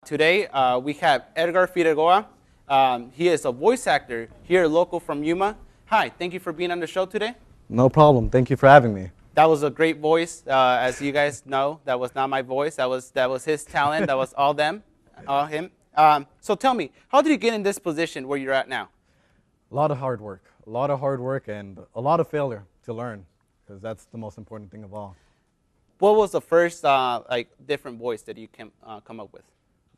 Today we have Edgar Figueroa. He is a voice actor here local from Yuma. Hi, thank you for being on the show today. No problem. Thank you for having me. That was a great voice. As you guys know, that was not my voice. That was his talent. That was all him. So tell me, how did you get in this position where you're at now? A lot of hard work. A lot of hard work and a lot of failure to learn, because that's the most important thing of all. What was the first different voice that you can come up with?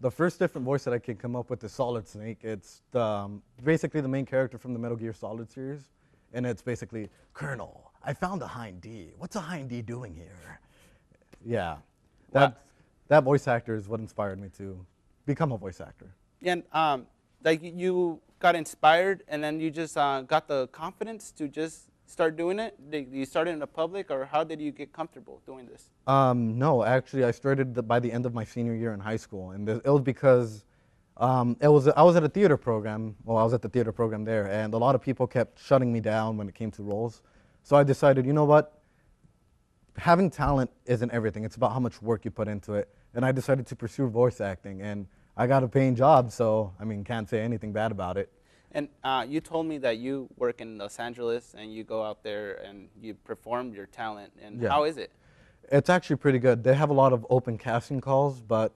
The first different voice that I can come up with is Solid Snake. It's basically the main character from the Metal Gear Solid series. And it's basically, Colonel, I found a Hind D. What's a Hind D doing here? Yeah. That voice actor is what inspired me to become a voice actor. And you got inspired and then you just got the confidence to just start doing it? Did you start in the public, or how did you get comfortable doing this? No, actually, I started by the end of my senior year in high school, and it was because I was at a theater program. Well, I was at the theater program there, and a lot of people kept shutting me down when it came to roles. So I decided, you know what? Having talent isn't everything. It's about how much work you put into it. And I decided to pursue voice acting, and I got a paying job, so I mean, can't say anything bad about it. And you told me that you work in Los Angeles and you go out there and you perform your talent. And how is it? It's actually pretty good. They have a lot of open casting calls, but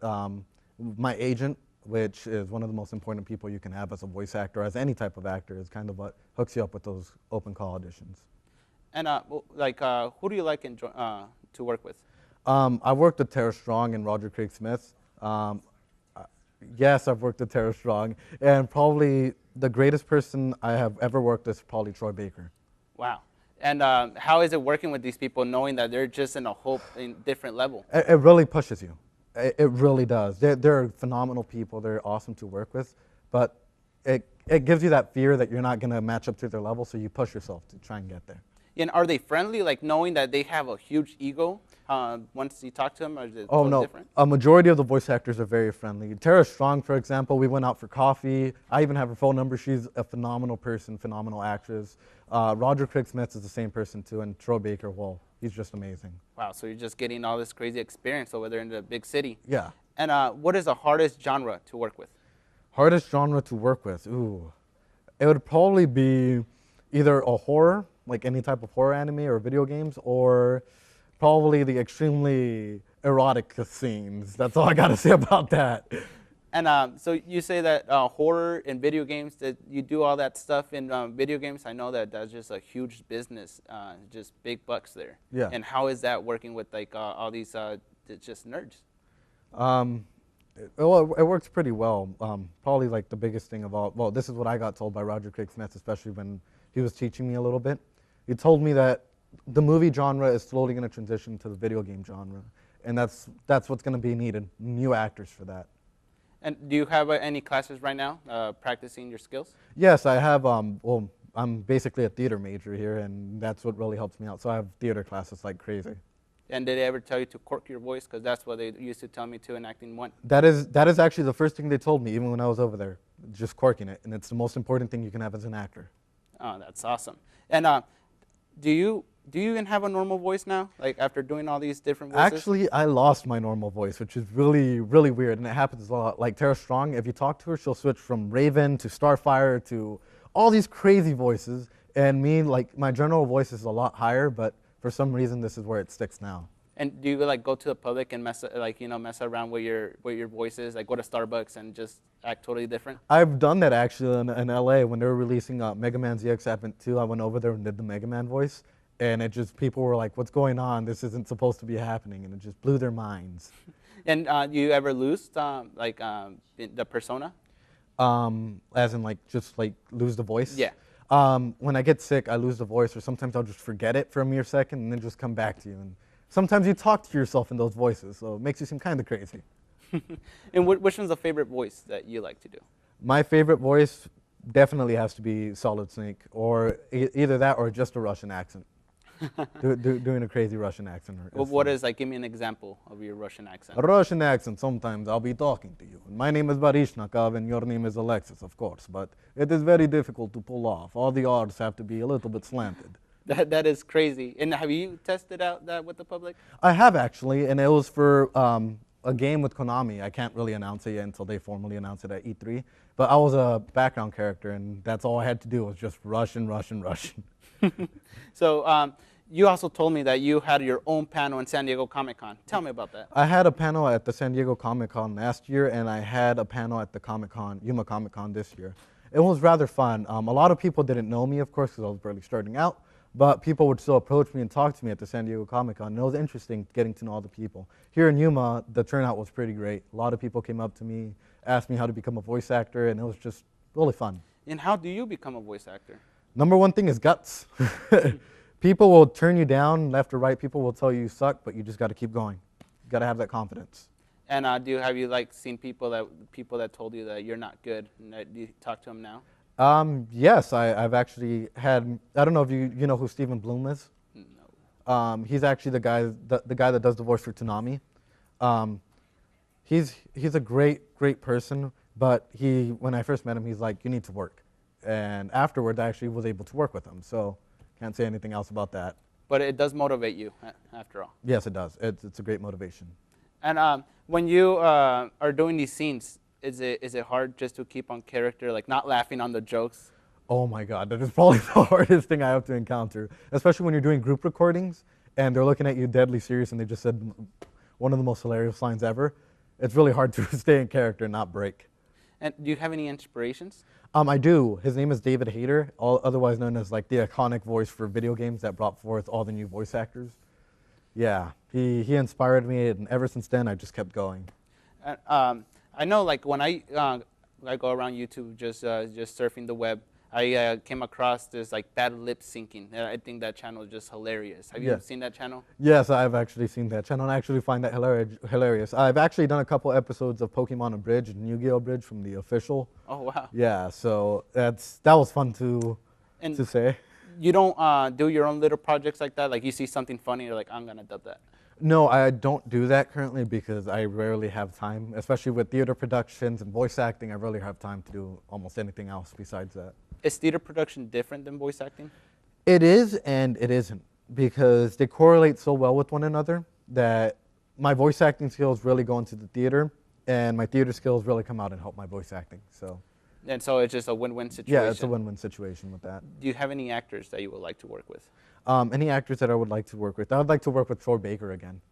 my agent, which is one of the most important people you can have as a voice actor, as any type of actor, is kind of what hooks you up with those open call auditions. And who do you like to work with? I worked with Tara Strong and Roger Craig Smith. Yes, I've worked with Tara Strong, and probably the greatest person I have ever worked with is probably Troy Baker. Wow. And how is it working with these people, knowing that they're just in a whole different level? It really pushes you. It really does. They're phenomenal people. They're awesome to work with, but it gives you that fear that you're not going to match up to their level, so you push yourself to try and get there. And are they friendly, like knowing that they have a huge ego once you talk to them? Or is it no. Different? A majority of the voice actors are very friendly. Tara Strong, for example, we went out for coffee. I even have her phone number. She's a phenomenal person, phenomenal actress. Roger Craig Smith is the same person too, and Troy Baker, well, he's just amazing. Wow, so you're just getting all this crazy experience over there in the big city. Yeah. And what is the hardest genre to work with? Hardest genre to work with? Ooh. It would probably be either a horror, like any type of horror anime or video games, or probably the extremely erotic scenes. That's all I got to say about that. And so you say that horror in video games, that you do all that stuff in video games. I know that that's just a huge business, just big bucks there. Yeah. And how is that working with like all these just nerds? It works pretty well. Probably like the biggest thing of all, well, this is what I got told by Roger Craig Smith, especially when he was teaching me a little bit. He told me that the movie genre is slowly going to transition to the video game genre, and that's what's going to be needed, new actors for that. And do you have any classes right now practicing your skills? Yes, I have. Well, I'm basically a theater major here, and that's what really helps me out. So I have theater classes like crazy. And did they ever tell you to cork your voice? Because that's what they used to tell me too in Acting 1. That is actually the first thing they told me, even when I was over there, just corking it, and it's the most important thing you can have as an actor. Oh, that's awesome. And do you even have a normal voice now, like after doing all these different voices? Actually, I lost my normal voice, which is really, really weird, and it happens a lot. Like Tara Strong, if you talk to her, she'll switch from Raven to Starfire to all these crazy voices, and me, like my general voice is a lot higher, but for some reason, this is where it sticks now. And do you like go to the public and mess around with your voice is, like go to Starbucks and just act totally different? I've done that actually in LA when they were releasing Mega Man ZX Advent 2. I went over there and did the Mega Man voice, and people were like, "What's going on? This isn't supposed to be happening," and it just blew their minds. And do you ever lose the persona? As in just lose the voice? Yeah. When I get sick, I lose the voice, or sometimes I'll just forget it for a mere second and then just come back to you. And sometimes you talk to yourself in those voices, so it makes you seem kind of crazy. And which one's the favorite voice that you like to do? My favorite voice definitely has to be Solid Snake, or either that or just a Russian accent. Doing a crazy Russian accent. Well, what is, like, give me an example of your Russian accent. A Russian accent, sometimes I'll be talking to you. My name is Barishnikov and your name is Alexis, of course, but it is very difficult to pull off. All the R's have to be a little bit slanted. That is crazy. And have you tested out that with the public? I have actually, and it was for a game with Konami. I can't really announce it yet until they formally announce it at E3. But I was a background character, and that's all I had to do was just rush and rush and rush. So you also told me that you had your own panel in San Diego Comic-Con. Tell me about that. I had a panel at the San Diego Comic-Con last year, and I had a panel at the Yuma Comic-Con this year. It was rather fun. A lot of people didn't know me, of course, because I was barely starting out. But people would still approach me and talk to me at the San Diego Comic-Con, and it was interesting getting to know all the people. Here in Yuma, the turnout was pretty great. A lot of people came up to me, asked me how to become a voice actor, and it was just really fun. And how do you become a voice actor? Number one thing is guts. People will turn you down left or right. People will tell you suck, but you just got to keep going. You got to have that confidence. And have you like seen people that told you that you're not good? And do you talk to them now? Yes, I've actually had. I don't know if you know who Stephen Blum is. No. He's actually the guy that does the voice for Toonami. He's a great person, but when I first met him, he's like, you need to work. And afterwards, I actually was able to work with him. So can't say anything else about that. But it does motivate you, after all. Yes, it does. It's a great motivation. And when you are doing these scenes, is it hard just to keep on character, like not laughing on the jokes? Oh my God, that is probably the hardest thing I have to encounter, especially when you're doing group recordings and they're looking at you deadly serious and they just said one of the most hilarious lines ever. It's really hard to stay in character and not break. And do you have any inspirations? I do. His name is David Hayter, otherwise known as like the iconic voice for video games that brought forth all the new voice actors. Yeah, he inspired me, and ever since then, I just kept going. I know, like when I go around YouTube, just surfing the web, I came across this like bad lip syncing. I think that channel is just hilarious. Have you seen that channel? Yes, I've actually seen that channel, and I actually find that hilarious. I've actually done a couple episodes of Pokemon Abridged and Yu-Gi-Oh! Abridged from the official. Oh wow. Yeah, so that was fun to say. You don't do your own little projects like that? Like you see something funny, you're like, I'm gonna dub that. No, I don't do that currently because I rarely have time, especially with theater productions and voice acting. I rarely have time to do almost anything else besides that. Is theater production different than voice acting? It is and it isn't, because they correlate so well with one another that my voice acting skills really go into the theater, and my theater skills really come out and help my voice acting. And so it's just a win-win situation. Yeah, it's a win-win situation with that. Do you have any actors that you would like to work with? Any actors that I would like to work with? I would like to work with Troy Baker again.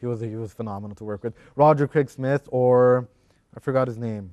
He was phenomenal to work with. Roger Craig Smith, or I forgot his name.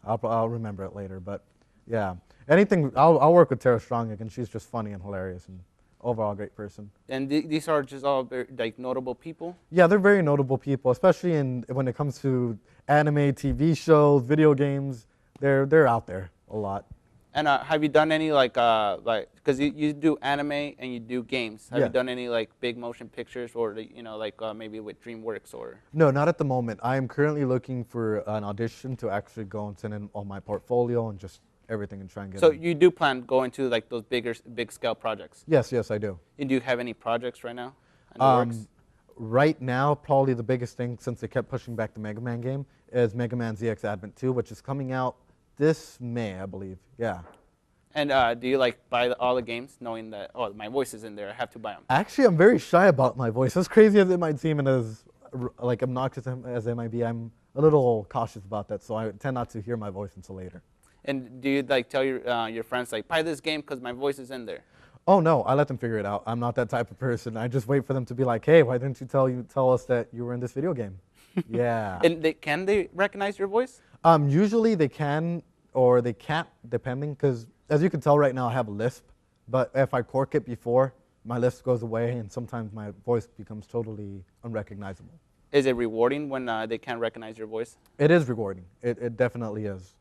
I'll remember it later. But yeah, anything. I'll work with Tara Strong again. She's just funny and hilarious, and overall a great person. And these are just all very, like notable people? Yeah, they're very notable people, especially when it comes to anime, TV shows, video games. They're out there a lot. And have you done any because you do anime and you do games? Have you done any like big motion pictures, or maybe with DreamWorks or? No, not at the moment. I am currently looking for an audition to actually go and send in all my portfolio and just everything and try and get. So you do plan going to like those big scale projects? Yes, I do. And do you have any projects right now in the works? Right now, probably the biggest thing, since they kept pushing back the Mega Man game, is Mega Man ZX Advent 2, which is coming out this May, I believe. Yeah. And do you like buy all the games, knowing that my voice is in there, I have to buy them? Actually, I'm very shy about my voice. As crazy as it might seem, and as like obnoxious as it might be, I'm a little cautious about that. So I tend not to hear my voice until later. And do you like tell your friends like buy this game because my voice is in there? Oh no, I let them figure it out. I'm not that type of person. I just wait for them to be like, hey, why didn't you tell us that you were in this video game? Yeah. And can they recognize your voice? Usually they can or they can't, depending, because as you can tell right now, I have a lisp. But if I cork it before, my lisp goes away, and sometimes my voice becomes totally unrecognizable. Is it rewarding when they can't recognize your voice? It is rewarding. It definitely is.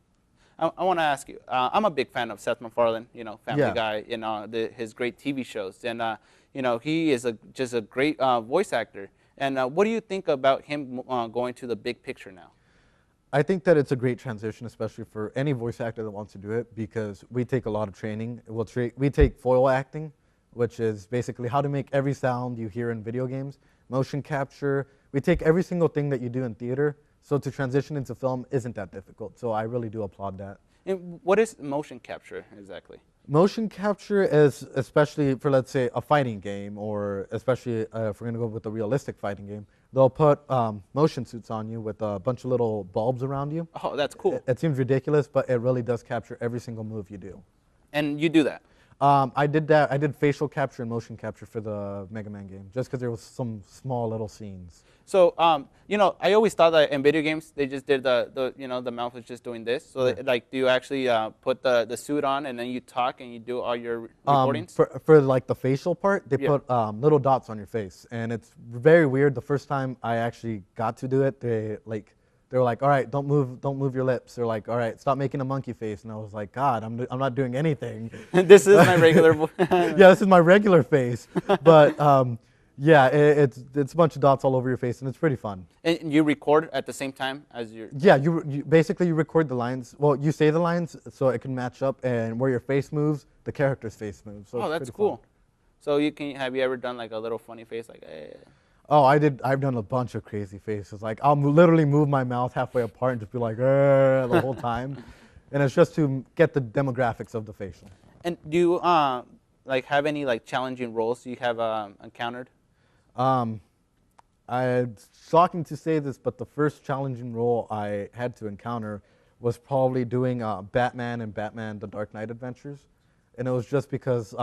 I want to ask you. I'm a big fan of Seth MacFarlane. Family Guy. His great TV shows, and he is just a great voice actor. And what do you think about him going to the big picture now? I think that it's a great transition, especially for any voice actor that wants to do it, because we take a lot of training. We take foil acting, which is basically how to make every sound you hear in video games, motion capture. We take every single thing that you do in theater, so to transition into film isn't that difficult. So I really do applaud that. And what is motion capture exactly? Motion capture is, especially for, let's say, a fighting game, or especially if we're going to go with a realistic fighting game, they'll put motion suits on you with a bunch of little bulbs around you. Oh, that's cool. It seems ridiculous, but it really does capture every single move you do. And you do that? I did that. I did facial capture and motion capture for the Mega Man game, just because there was some small little scenes. So, you know, I always thought that in video games they just did the mouth was just doing this. So, like, do you actually put the suit on and then you talk and you do all your recordings? For like the facial part, they put little dots on your face, and it's very weird. The first time I actually got to do it, they were like, all right, don't move your lips. They're like, all right, stop making a monkey face. And I was like, God, I'm not doing anything. This is my regular voice. Yeah, this is my regular face. But yeah, it's a bunch of dots all over your face, and it's pretty fun. And you record at the same time as your... Yeah, you basically you record the lines. Well, you say the lines so it can match up, and where your face moves, the character's face moves. So that's cool. Fun. So have you ever done like a little funny face like, hey? Oh, I've done a bunch of crazy faces. Like, I'll literally move my mouth halfway apart and just be like, the whole time. And it's just to get the demographics of the facial. And do you like have any like challenging roles you have encountered? It's shocking to say this, but the first challenging role I had to encounter was probably doing Batman and Batman: The Dark Knight Adventures. And it was just because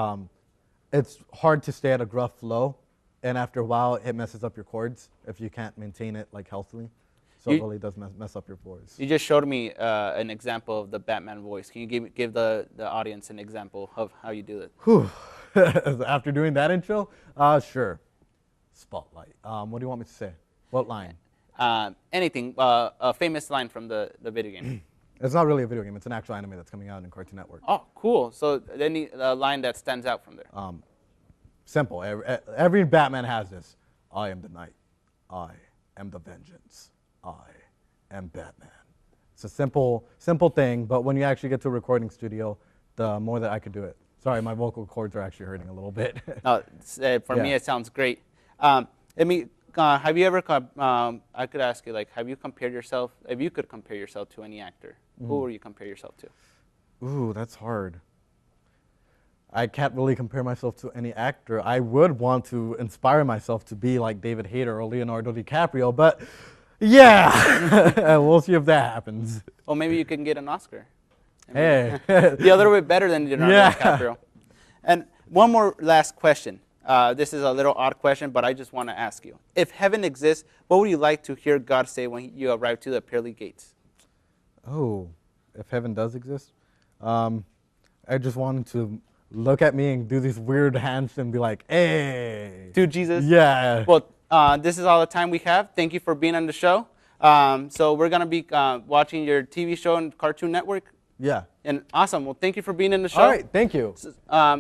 it's hard to stay at a gruff flow. And after a while, it messes up your chords if you can't maintain it like healthily. So it really does mess up your voice. You just showed me an example of the Batman voice. Can you give the audience an example of how you do it? Whew. After doing that intro? Sure. Spotlight. What do you want me to say? What line? Anything. A famous line from the video game. It's not really a video game. It's an actual anime that's coming out in Cartoon Network. Oh, cool. So any line that stands out from there? Simple. Every Batman has this. I am the night. I am the vengeance. I am Batman. It's a simple thing, but when you actually get to a recording studio, the more that I could do it. Sorry, my vocal cords are actually hurting a little bit. For me, it sounds great. Have you ever, I could ask you, like, have you compared yourself, if you could compare yourself to any actor, who would you compare yourself to? Ooh, that's hard. I can't really compare myself to any actor. I would want to inspire myself to be like David Hayter or Leonardo DiCaprio, but yeah, we'll see if that happens. Well, maybe you can get an Oscar. Hey. Be a little bit better than Leonardo DiCaprio. And one more last question. This is a little odd question, but I just want to ask you. If heaven exists, what would you like to hear God say when you arrive to the pearly gates? Oh, if heaven does exist? I just wanted to look at me and do these weird hands and be like, hey. To Jesus? Yeah. Well, this is all the time we have. Thank you for being on the show. So we're going to be watching your TV show on Cartoon Network. Yeah. And awesome. Well, thank you for being in the show. All right. Thank you.